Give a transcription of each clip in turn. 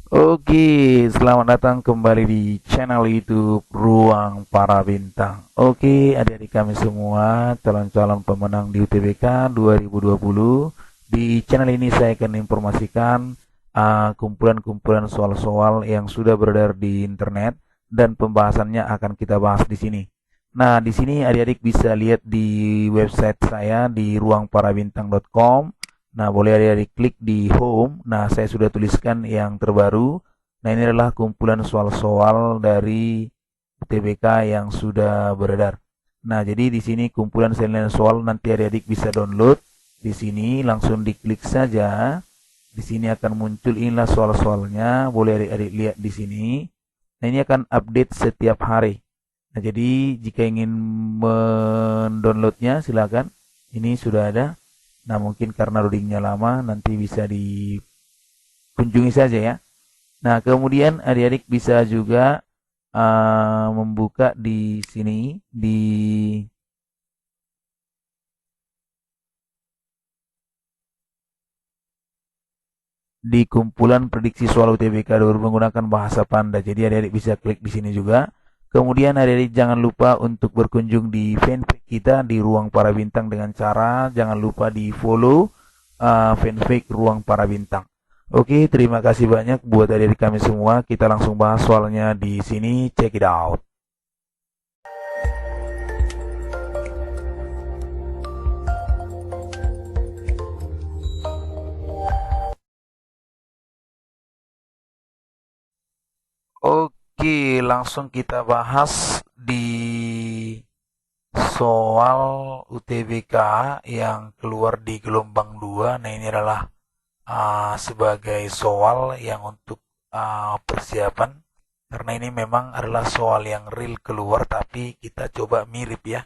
Oke, selamat datang kembali di channel YouTube Ruang Para Bintang. Oke, adik-adik kami semua, calon-calon pemenang di UTBK 2020. Di channel ini saya akan informasikan kumpulan-kumpulan soal-soal yang sudah beredar di internet dan pembahasannya akan kita bahas di sini. Nah, di sini adik-adik bisa lihat di website saya di ruangparabintang.com. Nah, boleh adik-adik klik di home. Nah, saya sudah tuliskan yang terbaru. Nah, ini adalah kumpulan soal-soal dari UTBK yang sudah beredar. Nah, jadi di sini kumpulan salinan soal nanti adik-adik bisa download. Di sini langsung diklik saja. Di sini akan muncul inilah soal-soalnya. Boleh adik-adik lihat di sini. Nah, ini akan update setiap hari. Nah, jadi jika ingin mendownloadnya silakan. Ini sudah ada. Nah, mungkin karena loadingnya lama, nanti bisa dikunjungi saja ya. Nah, kemudian adik-adik bisa juga membuka di sini di kumpulan prediksi soal UTBK 2000 menggunakan bahasa Panda. Jadi adik-adik bisa klik di sini juga. Kemudian adik-adik jangan lupa untuk berkunjung di fanpage kita di Ruang Para Bintang dengan cara jangan lupa di follow fanpage Ruang Para Bintang. Oke, terima kasih banyak buat adik-adik kami semua. Kita langsung bahas soalnya di sini. Check it out. Oke, langsung kita bahas di soal UTBK yang keluar di gelombang 2. Nah, ini adalah sebagai soal yang untuk persiapan karena ini memang adalah soal yang real keluar tapi kita coba mirip ya.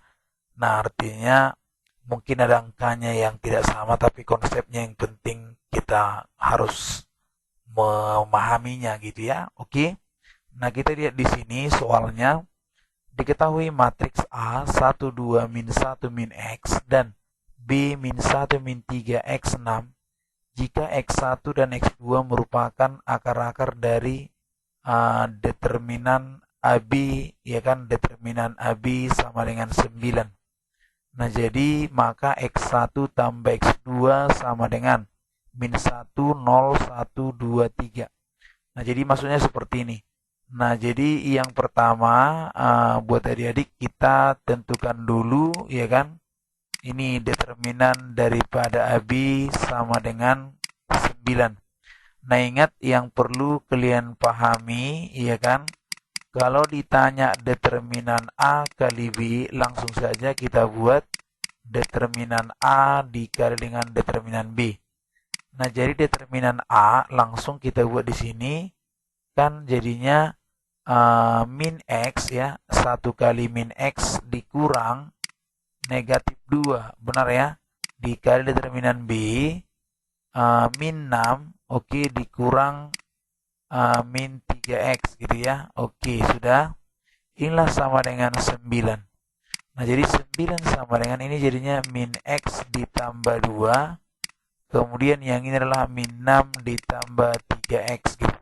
Nah, artinya mungkin ada angkanya yang tidak sama tapi konsepnya yang penting kita harus memahaminya gitu ya. Oke. Nah, kita lihat di sini soalnya diketahui matriks A 12 min 1 min X dan B min 1 min 3 X6 jika X1 dan X2 merupakan akar-akar dari determinan AB, ya kan, determinan AB sama dengan 9. Nah, jadi maka X1 tambah X2 sama dengan min 1, 0, 1, 2, 3. Nah, jadi maksudnya seperti ini. Nah, jadi yang pertama buat adik-adik kita tentukan dulu, ya kan, ini determinan daripada AB sama dengan 9. Nah, ingat yang perlu kalian pahami, ya kan, kalau ditanya determinan A kali B, langsung saja kita buat determinan A dikali dengan determinan B. Nah, jadi determinan A langsung kita buat di sini, kan jadinya min X ya, 1 kali min X dikurang negatif 2, benar ya, dikali determinan B min 6, oke, dikurang min 3X gitu ya. Oke, sudah. Inilah sama dengan 9. Nah, jadi 9 sama dengan ini jadinya min X ditambah 2. Kemudian yang ini adalah min 6 ditambah 3X gitu.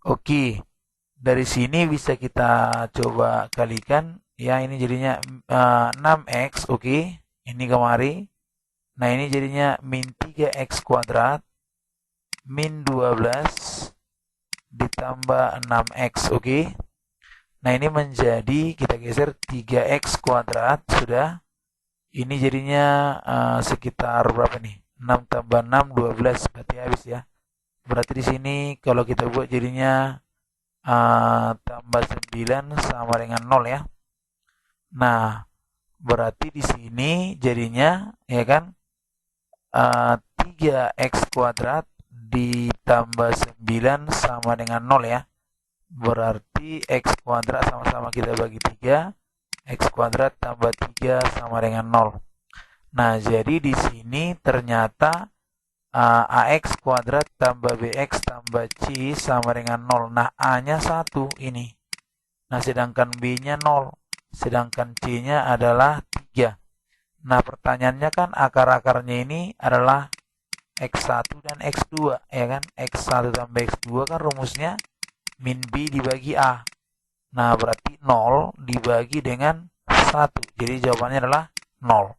Oke, dari sini bisa kita coba kalikan. Ya, ini jadinya 6X, oke. Ini kemari. Nah, ini jadinya min 3X kuadrat min 12 ditambah 6X, oke. Nah, ini menjadi, kita geser 3X kuadrat, sudah. Ini jadinya sekitar berapa nih? 6 tambah 6, 12, berarti habis ya. Berarti di sini kalau kita buat jadinya tambah 9 sama dengan 0 ya. Nah, berarti di sini jadinya, ya kan, 3X kuadrat ditambah 9 sama dengan 0 ya. Berarti X kuadrat sama-sama kita bagi 3. X kuadrat tambah 3 sama dengan 0. Nah, jadi di sini ternyata AX kuadrat tambah BX tambah C sama dengan 0. Nah, A-nya 1 ini. Nah, sedangkan B-nya 0. Sedangkan C-nya adalah 3. Nah, pertanyaannya kan akar-akarnya ini adalah X1 dan X2, ya kan? X1 tambah X2 kan rumusnya min B dibagi A. Nah, berarti 0 dibagi dengan 1. Jadi jawabannya adalah 0.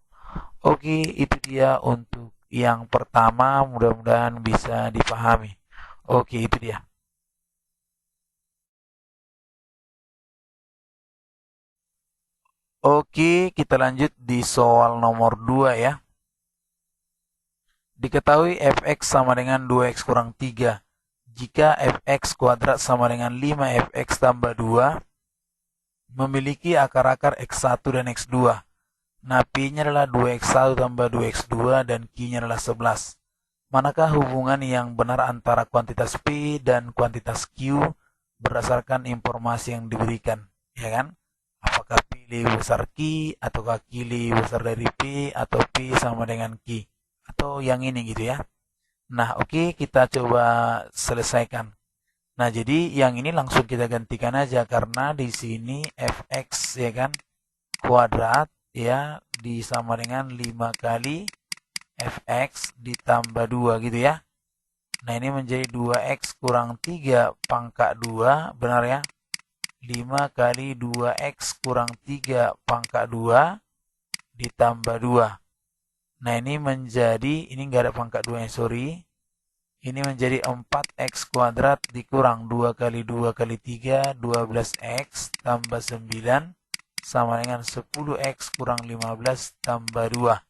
Oke, itu dia untuk yang pertama. Mudah-mudahan bisa dipahami. Oke, itu dia. Oke, kita lanjut di soal nomor 2 ya. Diketahui fx sama dengan 2x kurang 3. Jika fx kuadrat sama dengan 5fx tambah 2, memiliki akar-akar x1 dan x2. Nah, P-nya adalah 2x1 tambah 2x2 dan Q-nya adalah 11. Manakah hubungan yang benar antara kuantitas P dan kuantitas Q berdasarkan informasi yang diberikan? Ya kan? Apakah P lebih besar Q, ataukah Q lebih besar dari P, atau P sama dengan Q? Atau yang ini gitu ya. Nah, oke, kita coba selesaikan. Nah, jadi yang ini langsung kita gantikan aja karena di sini fx ya kan kuadrat ya disama dengan 5 kali fx ditambah 2 gitu ya. Nah, ini menjadi 2x kurang 3 pangkat 2, benar ya? 5 kali 2x kurang 3 pangkat 2 ditambah 2. Nah, ini menjadi, ini nggak ada pangkat 2 nya, sorry. Ini menjadi 4x kuadrat dikurang 2 kali 2 kali 3, 12x tambah 9 sama dengan 10x kurang 15 tambah 2.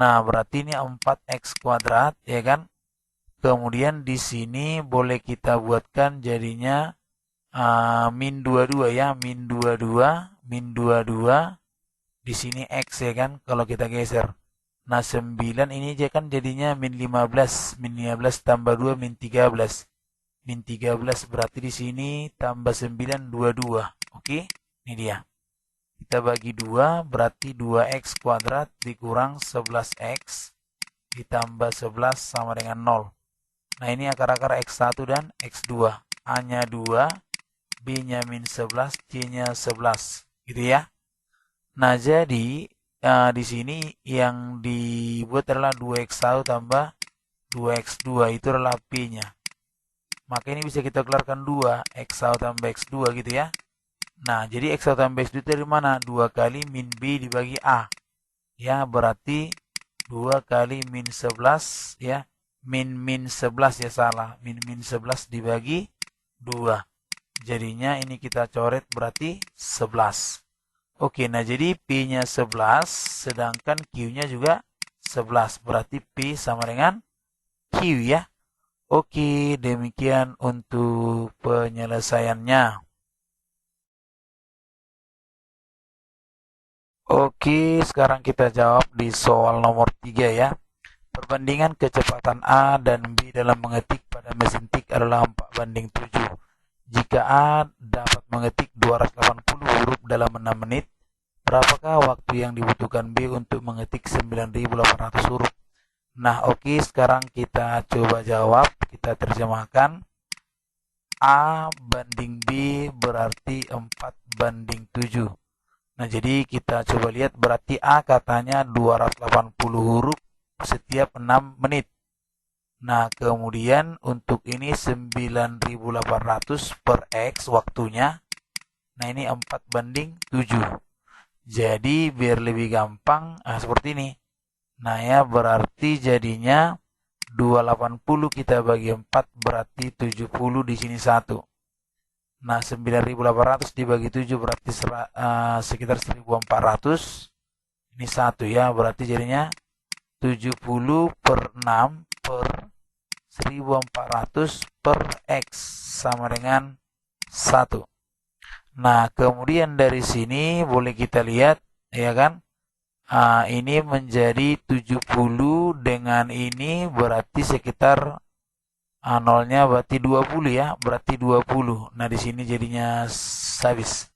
Nah, berarti ini 4x kuadrat, ya kan? Kemudian di sini boleh kita buatkan jadinya min 22 ya, min 22, min 22. Di sini x ya kan, kalau kita geser. Nah, 9 ini kan jadinya min 15. Min 15 tambah 2, min 13. Min 13 berarti di sini tambah 9, 22. Oke, ini dia. Kita bagi 2, berarti 2x kuadrat dikurang 11x ditambah 11 sama dengan 0. Nah, ini akar-akar x1 dan x2. A-nya 2, B-nya min 11, C-nya 11. Gitu ya. Nah, jadi di sini yang dibuat adalah 2x1 tambah 2x2, itu adalah P-nya. Maka ini bisa kita keluarkan 2, x1 tambah x2 gitu ya. Nah, jadi x1 tambah x2 dari mana? 2 kali min B dibagi A. Ya, berarti 2 kali min 11 ya. Min 11 ya, salah. Min 11 dibagi 2. Jadinya ini kita coret berarti 11. Oke, nah jadi P-nya 11, sedangkan Q-nya juga 11. Berarti P sama dengan Q ya. Oke, demikian untuk penyelesaiannya. Oke, sekarang kita jawab di soal nomor 3 ya. Perbandingan kecepatan A dan B dalam mengetik pada mesin tik adalah 4:7. Jika A dapat mengetik 280 huruf dalam 6 menit, berapakah waktu yang dibutuhkan B untuk mengetik 9.800 huruf? Nah, oke, sekarang kita coba jawab, kita terjemahkan. A banding B berarti 4:7. Nah, jadi kita coba lihat, berarti A katanya 280 huruf setiap 6 menit. Nah, kemudian untuk ini 9.800 per X waktunya. Nah, ini 4:7. Jadi, biar lebih gampang, seperti ini. Nah, ya, berarti jadinya 280 kita bagi 4 berarti 70, di sini 1. Nah, 9.800 dibagi 7 berarti sekitar 1.400. Ini 1 ya, berarti jadinya 70 per 6 per 1.400 per X sama dengan 1. Nah, kemudian dari sini boleh kita lihat, ya kan? Ini menjadi 70 dengan ini berarti sekitar nolnya berarti 20 ya, berarti 20. Nah, di sini jadinya habis.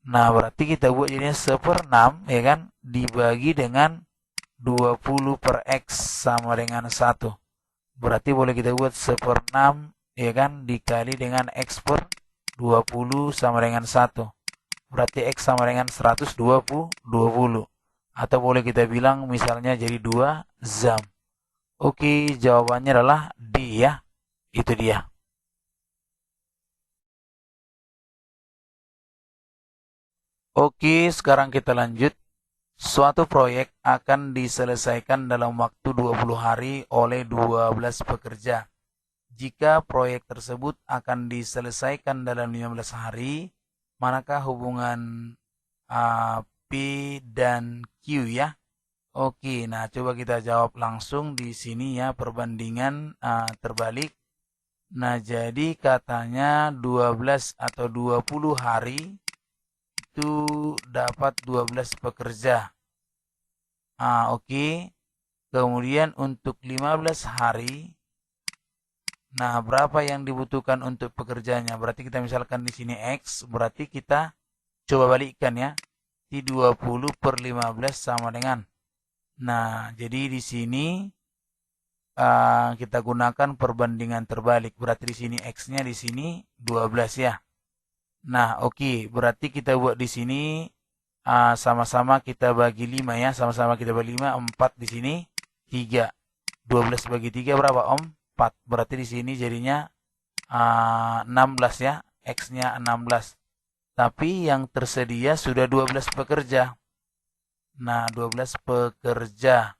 Nah, berarti kita buat jadinya 1/6 ya kan, dibagi dengan 20 per X sama dengan 1. Berarti boleh kita buat 1/6 ya kan, dikali dengan X per 20 sama dengan 1. Berarti X sama dengan 120. Atau boleh kita bilang misalnya jadi 2 jam. Oke, jawabannya adalah D ya. Itu dia. Oke, sekarang kita lanjut. Suatu proyek akan diselesaikan dalam waktu 20 hari oleh 12 pekerja. Jika proyek tersebut akan diselesaikan dalam 15 hari, manakah hubungan P dan Q ya? Oke, nah coba kita jawab langsung di sini ya, perbandingan terbalik. Nah, jadi katanya 12 atau 20 hari itu dapat 12 pekerja. Oke. Kemudian untuk 15 hari, nah berapa yang dibutuhkan untuk pekerjanya? Berarti kita misalkan di sini X, berarti kita coba balikkan ya. Di 20 per 15 sama dengan. Nah, jadi di sini kita gunakan perbandingan terbalik. Berarti di sini X-nya di sini 12 ya. Nah, oke. Berarti kita buat di sini sama-sama kita bagi 5 ya. Sama-sama kita bagi 5. 4 di sini. 3. 12 bagi 3 berapa Om? 4. Berarti di sini jadinya 16 ya. X-nya 16. Tapi yang tersedia sudah 12 pekerja. Nah, 12 pekerja.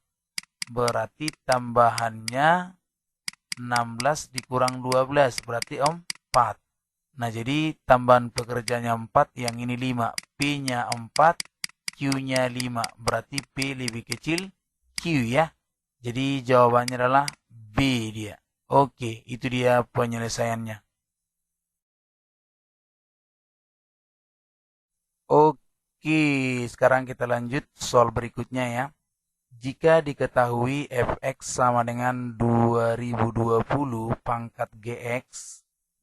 Berarti tambahannya 16 dikurang 12. Berarti Om 4. Nah, jadi tambahan pekerjanya 4, yang ini 5. P-nya 4, Q-nya 5. Berarti P lebih kecil Q ya. Jadi jawabannya adalah B dia. Oke, itu dia penyelesaiannya. Oke, sekarang kita lanjut soal berikutnya ya. Jika diketahui fx sama dengan 2020 pangkat gx,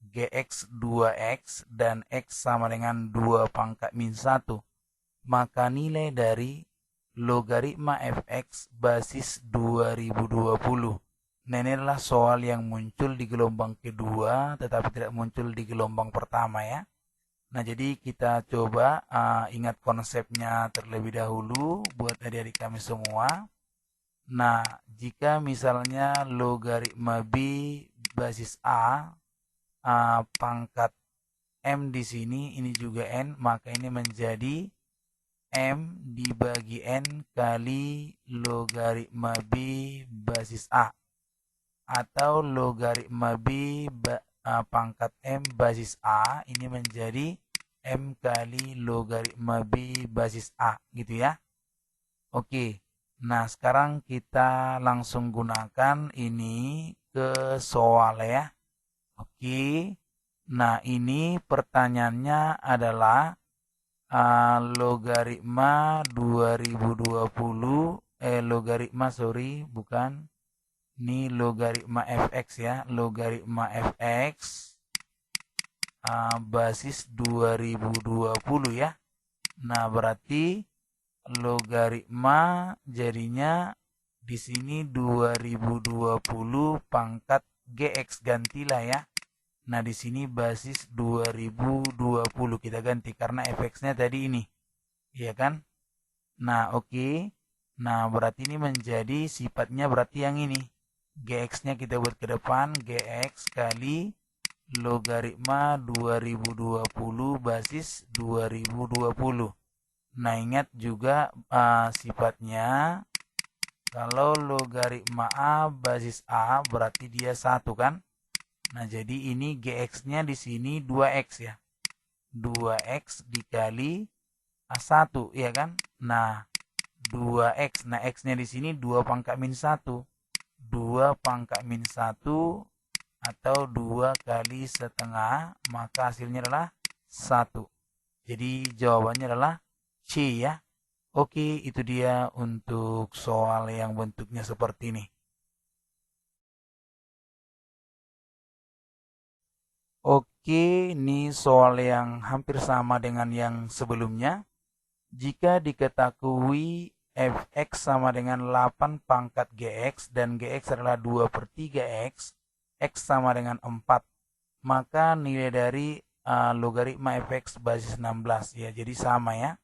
gx 2x, dan x sama dengan 2 pangkat min 1, maka nilai dari logaritma fx basis 2020. Nah, ini adalah soal yang muncul di gelombang kedua, tetapi tidak muncul di gelombang pertama ya. Nah, jadi kita coba ingat konsepnya terlebih dahulu buat adik-adik kami semua. Nah, jika misalnya logaritma B basis A, pangkat M di sini, ini juga N, maka ini menjadi M dibagi N kali logaritma B basis A. Atau logaritma B pangkat M basis A, ini menjadi M kali logaritma B basis A, gitu ya. Oke, nah sekarang kita langsung gunakan ini ke soal ya. Oke, nah ini pertanyaannya adalah logaritma 2020, logaritma sorry bukan, ini logaritma fx ya, logaritma fx basis 2020 ya. Nah, berarti logaritma jadinya di sini 2020 pangkat gx, gantilah ya. Nah, di sini basis 2020 kita ganti karena fx-nya tadi ini. Iya kan? Nah, oke. Nah, berarti ini menjadi sifatnya berarti yang ini. Gx-nya kita buat ke depan, gx kali logaritma 2020 basis 2020. Nah, ingat juga sifatnya kalau logaritma A basis A berarti dia 1 kan? Nah, jadi ini gx-nya di sini 2x ya. 2x dikali A1 ya kan? Nah, 2x. Nah, x-nya di sini 2 pangkat min 1. 2 pangkat min 1 atau 2 kali setengah, maka hasilnya adalah 1. Jadi jawabannya adalah C ya. Oke, itu dia untuk soal yang bentuknya seperti ini. Oke, ini soal yang hampir sama dengan yang sebelumnya. Jika diketahui fx sama dengan 8 pangkat gx dan gx adalah 2 per 3x, x sama dengan 4, maka nilai dari logaritma fx basis 16 ya, jadi sama ya.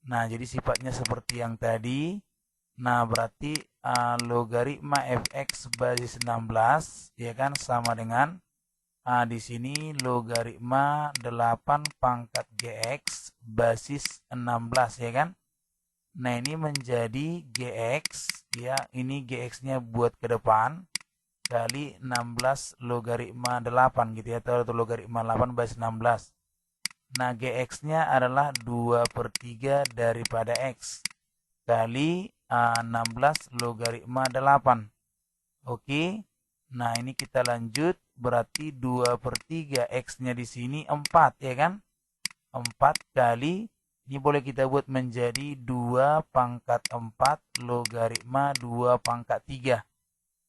Nah, jadi sifatnya seperti yang tadi. Nah, berarti logaritma fx basis 16 ya kan sama dengan di sini logaritma 8 pangkat gx basis 16 ya kan. Nah, ini menjadi gx ya, ini gx-nya buat ke depan kali 16 logaritma 8 gitu ya, atau logaritma 8 basis 16. Nah, gx-nya adalah 2/3 daripada x kali 16 logaritma 8. Oke. Nah, ini kita lanjut, berarti 2/3 x-nya di sini 4 ya kan? 4 kali, ini boleh kita buat menjadi 2 pangkat 4 logaritma 2 pangkat 3.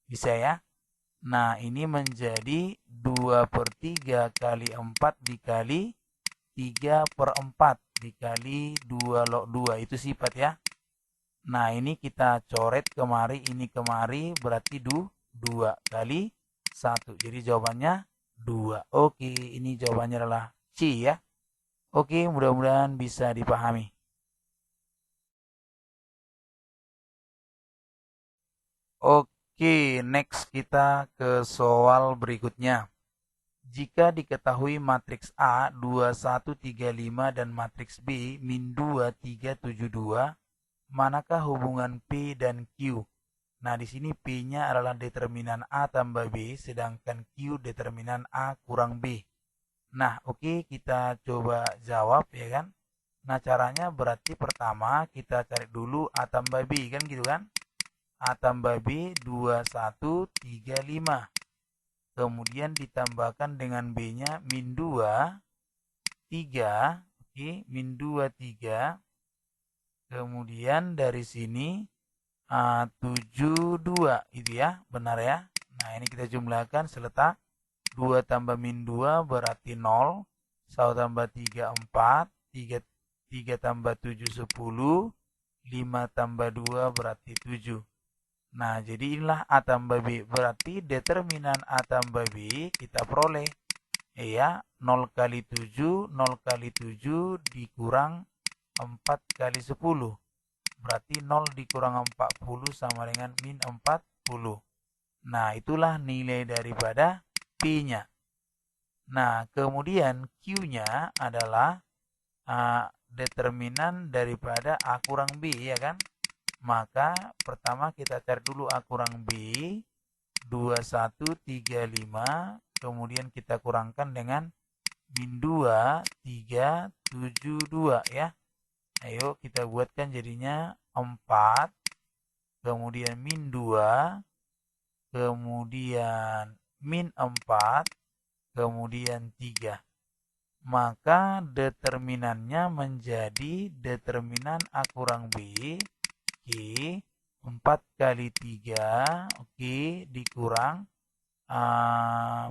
Bisa ya? Nah, ini menjadi 2/3 kali 4 dikali 3/4 dikali 2 log 2. Itu sifat ya. Nah, ini kita coret kemari, ini kemari, berarti 2 kali 1. Jadi jawabannya 2. Oke, ini jawabannya adalah C ya. Oke, mudah-mudahan bisa dipahami. Oke, next kita ke soal berikutnya. Jika diketahui matriks A 2135 dan matriks B min 2372, manakah hubungan P dan Q? Nah, di sini P-nya adalah determinan A tambah B, sedangkan Q determinan A kurang B. Nah, oke, kita coba jawab ya kan. Nah, caranya berarti pertama kita cari dulu A tambah B kan gitu kan. A tambah B 2135. Kemudian ditambahkan dengan B-nya min 2, 3. Oke, min 2, 3. Kemudian dari sini 72 itu ya, benar ya. Nah, ini kita jumlahkan seletak 2 tambah min 2 berarti 0, 1 tambah 3 4, 3 tambah 7 10, 5 tambah 2 berarti 7. Nah, jadi inilah A tambah B, berarti determinan A tambah B kita peroleh ya 0 kali 7, 0 kali 7 dikurang 4 kali 10. Berarti 0 dikurang 40 sama dengan min 40. Nah, itulah nilai daripada P-nya. Nah, kemudian Q-nya adalah determinan daripada A kurang B, ya kan? Maka pertama kita cari dulu A kurang B, 2135, kemudian kita kurangkan dengan min 2, 3, 7, 2 ya. Ayo kita buatkan jadinya 4, kemudian min 2, kemudian min 4, kemudian 3. Maka determinannya menjadi determinan A kurang B, oke, 4 kali 3, oke, dikurang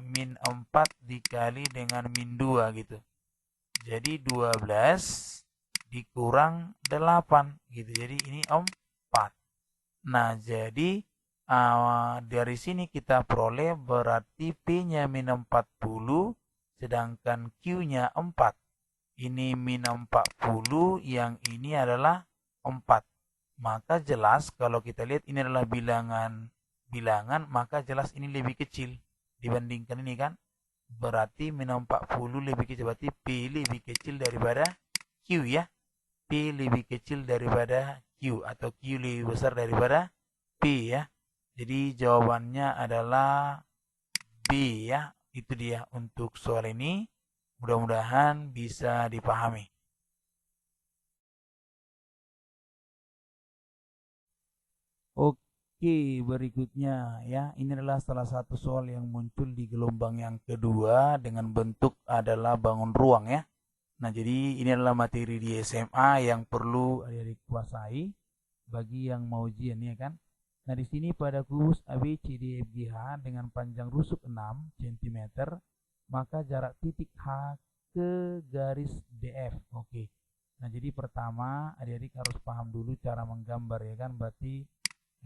min 4 dikali dengan min 2 gitu. Jadi 12 dikurang 8 gitu. Jadi ini 4. Nah, jadi dari sini kita peroleh berarti P-nya min 40 sedangkan Q-nya 4. Ini min 40, yang ini adalah 4. Maka jelas kalau kita lihat ini adalah bilangan, maka jelas ini lebih kecil dibandingkan ini kan. Berarti min 40 lebih kecil, berarti P lebih kecil daripada Q ya. P lebih kecil daripada Q atau Q lebih besar daripada P ya. Jadi jawabannya adalah B ya. Itu dia untuk soal ini. Mudah-mudahan bisa dipahami. Oke, berikutnya ya. Ini adalah salah satu soal yang muncul di gelombang yang kedua dengan bentuk adalah bangun ruang ya. Nah, jadi ini adalah materi di SMA yang perlu adik-adik kuasai bagi yang mau ujian ya kan. Nah, di sini pada kubus ABCDFGH dengan panjang rusuk 6 cm, maka jarak titik H ke garis DF. Oke. Nah, jadi pertama adik-adik harus paham dulu cara menggambar ya kan. Berarti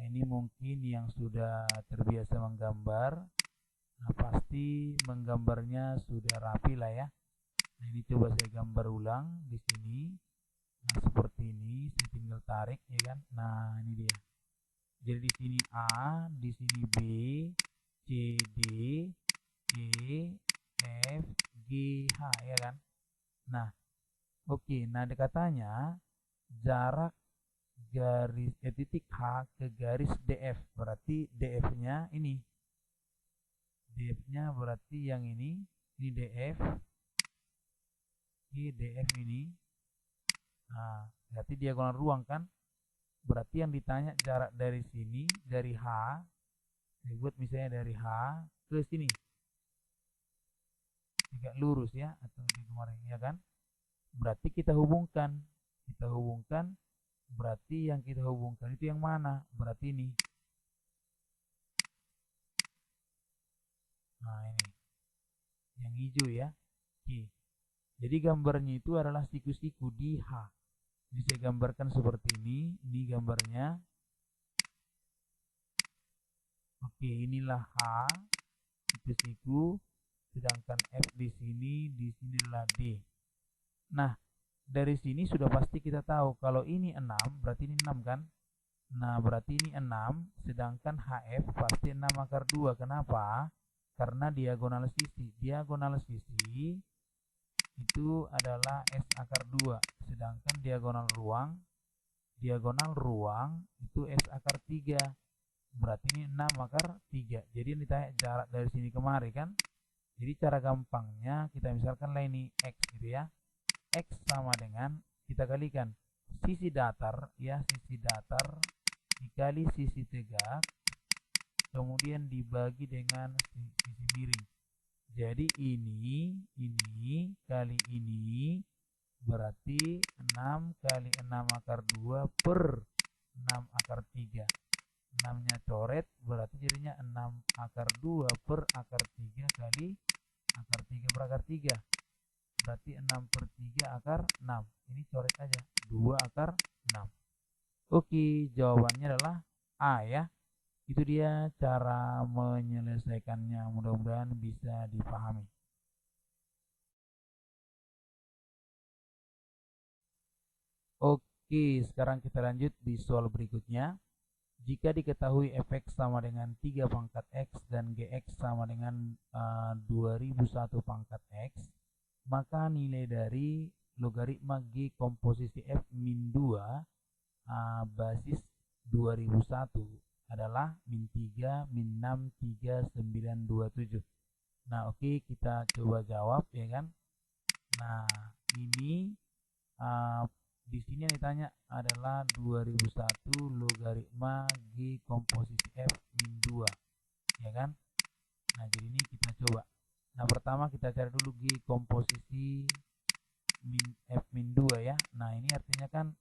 ini mungkin yang sudah terbiasa menggambar, nah pasti menggambarnya sudah rapi lah ya. Nah, ini coba saya gambar ulang di sini. Nah, seperti ini, saya tinggal tarik ya kan. Nah, ini dia. Jadi di sini A, di sini B, C, D, E, F, G, H, ya kan? Nah, oke. Nah, katanya jarak garis titik H ke garis DF, berarti DF-nya ini. DF-nya berarti yang ini DF. Ini DF ini. Nah, berarti diagonal ruang kan? Berarti yang ditanya jarak dari sini, dari H, dibuat misalnya dari H ke sini. Tegak lurus ya, atau di kemarin ya kan? Berarti kita hubungkan. Berarti yang kita hubungkan itu yang mana? Berarti ini. Nah, ini. Yang hijau ya. Oke. Jadi gambarnya itu adalah siku-siku di H. Jadi saya gambarkan seperti ini. Ini gambarnya. Oke, inilah H. Siku-siku. Sedangkan F di sini adalah D. Nah, dari sini sudah pasti kita tahu kalau ini 6, berarti ini 6 kan? Nah, berarti ini 6, sedangkan HF pasti 6 akar 2. Kenapa? Karena diagonal sisi. Diagonal sisi itu adalah S akar 2, sedangkan diagonal ruang itu S akar 3. Berarti ini 6 akar 3. Jadi ini ditanya jarak dari sini kemari kan? Jadi cara gampangnya kita misalkan lah ini X gitu ya. X sama dengan kita kalikan sisi datar ya, sisi datar dikali sisi tegak, kemudian dibagi dengan sisi miring. Jadi ini kali ini berarti 6 kali 6 akar 2 per 6 akar 3. 6-nya coret berarti jadinya 6 akar 2 per akar 3 kali akar 3 per akar 3. Berarti 6 per 3 akar 6. Ini coret aja. 2 akar 6. Oke, jawabannya adalah A ya. Itu dia cara menyelesaikannya. Mudah-mudahan bisa dipahami. Oke, sekarang kita lanjut di soal berikutnya. Jika diketahui fx sama dengan 3 pangkat x dan gx sama dengan 2001 pangkat x, maka nilai dari logaritma g komposisi f min 2 basis 2001 adalah min 3 min 6 3927. Nah, oke, kita coba jawab ya kan. Nah, ini di sini yang ditanya adalah 2001 logaritma G komposisi F min 2 ya kan. Nah, jadi ini kita coba. Nah, pertama kita cari dulu G komposisi F min 2 ya. Nah, ini artinya kan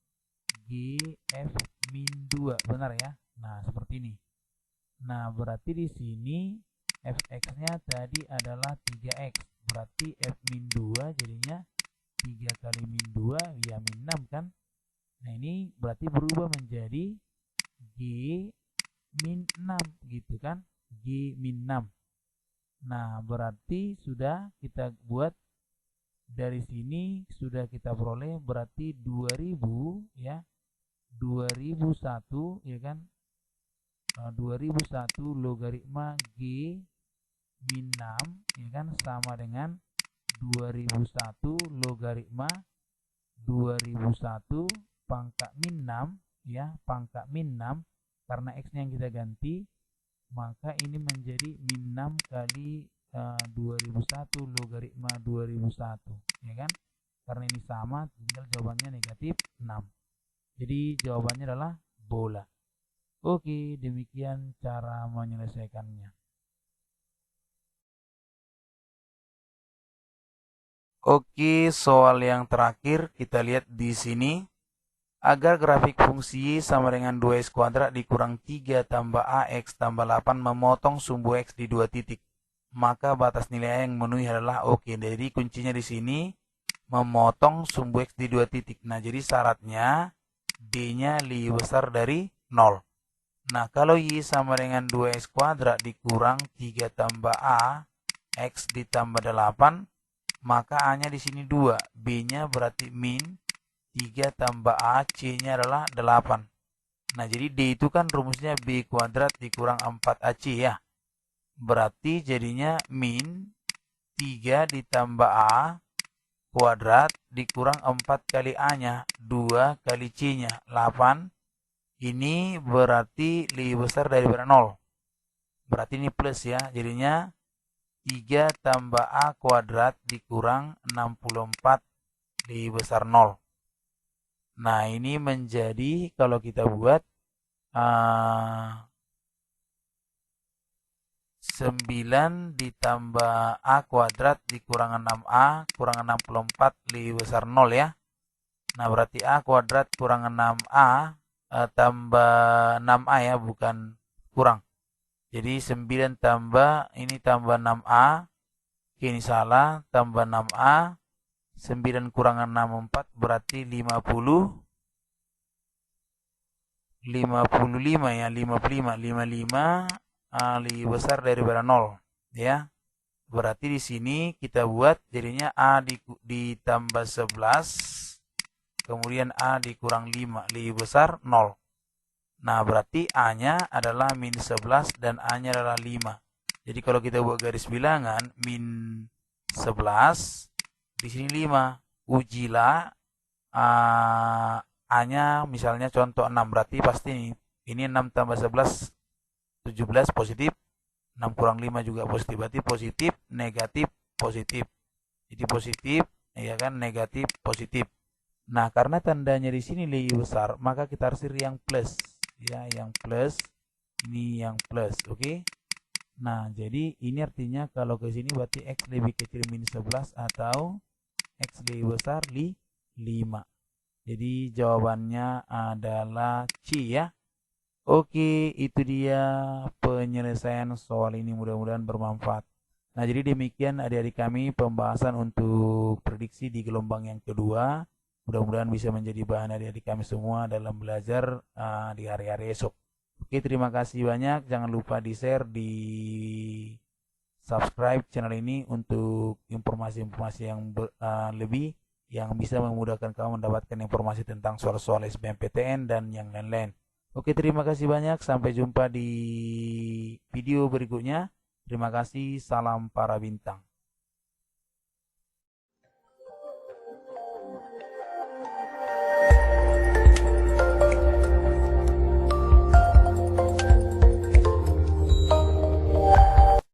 G F min 2, benar ya. Nah, seperti ini. Nah, berarti di sini fx-nya tadi adalah 3x. Berarti F min 2 jadinya 3 kali min 2 ya min 6 kan. Nah, ini berarti berubah menjadi G min 6 gitu kan. G min 6. Nah, berarti sudah kita buat dari sini sudah kita peroleh berarti 2000 ya. 2001 ya kan. 2001 logaritma G min 6 ya kan sama dengan 2001 logaritma 2001 pangkat min 6 ya, pangkat min 6 karena x-nya yang kita ganti, maka ini menjadi min 6 kali 2001 logaritma 2001 ya kan. Karena ini sama, tinggal jawabannya negatif 6. Jadi jawabannya adalah bola. Oke, demikian cara menyelesaikannya. Oke, soal yang terakhir kita lihat di sini. Agar grafik fungsi y sama dengan 2x kuadrat dikurang 3 tambah ax tambah 8 memotong sumbu x di 2 titik. Maka batas nilai yang memenuhi adalah oke. Jadi kuncinya di sini memotong sumbu x di 2 titik. Nah, jadi syaratnya d-nya lebih besar dari 0. Nah, kalau y sama dengan 2x kuadrat dikurang 3 tambah a x ditambah 8, maka a-nya di sini 2, b-nya berarti min 3 tambah a, c-nya adalah 8. Nah, jadi D itu kan rumusnya B kuadrat dikurang 4AC ya. Berarti jadinya min 3 ditambah A kuadrat dikurang 4 kali A-nya, 2 kali C-nya, 8. Ini berarti lebih besar daripada 0. Berarti ini plus ya. Jadinya 3 tambah A kuadrat dikurang 64 lebih besar 0. Nah, ini menjadi kalau kita buat 9 ditambah A kuadrat dikurang 6A kurang 64 lebih besar 0 ya. Nah, berarti A kuadrat kurang 6A tambah 6A ya, bukan kurang. Jadi 9 tambah, ini tambah 6A. Oke, ini salah, tambah 6A. 9 kurang 64 berarti 55 ya, 55 lebih besar daripada 0 ya. Berarti di sini kita buat jadinya A ditambah 11 kemudian A dikurang 5 lebih besar 0. Nah, berarti A-nya adalah min 11 dan A-nya adalah 5. Jadi kalau kita buat garis bilangan min 11 di sini 5. Ujilah A-nya misalnya contoh 6, berarti pasti ini 6 tambah 11 17 positif, 6 kurang 5 juga positif, berarti positif, negatif, positif. Jadi positif, ya kan, negatif, positif. Nah, karena tandanya di sini lebih besar, maka kita harus yang plus, ya, yang plus, ini yang plus, oke? Nah, jadi ini artinya kalau ke sini berarti X lebih kecil min 11 atau X lebih besar 5. Jadi jawabannya adalah C ya. Oke, itu dia penyelesaian soal ini, mudah-mudahan bermanfaat. Nah, jadi demikian adik-adik kami pembahasan untuk prediksi di gelombang yang kedua. Mudah-mudahan bisa menjadi bahan adik-adik kami semua dalam belajar di hari-hari esok. Oke, terima kasih banyak. Jangan lupa di-share, di subscribe channel ini untuk informasi-informasi yang lebih yang bisa memudahkan kamu mendapatkan informasi tentang soal-soal SBMPTN dan yang lain-lain. Oke, terima kasih banyak. Sampai jumpa di video berikutnya. Terima kasih. Salam para bintang.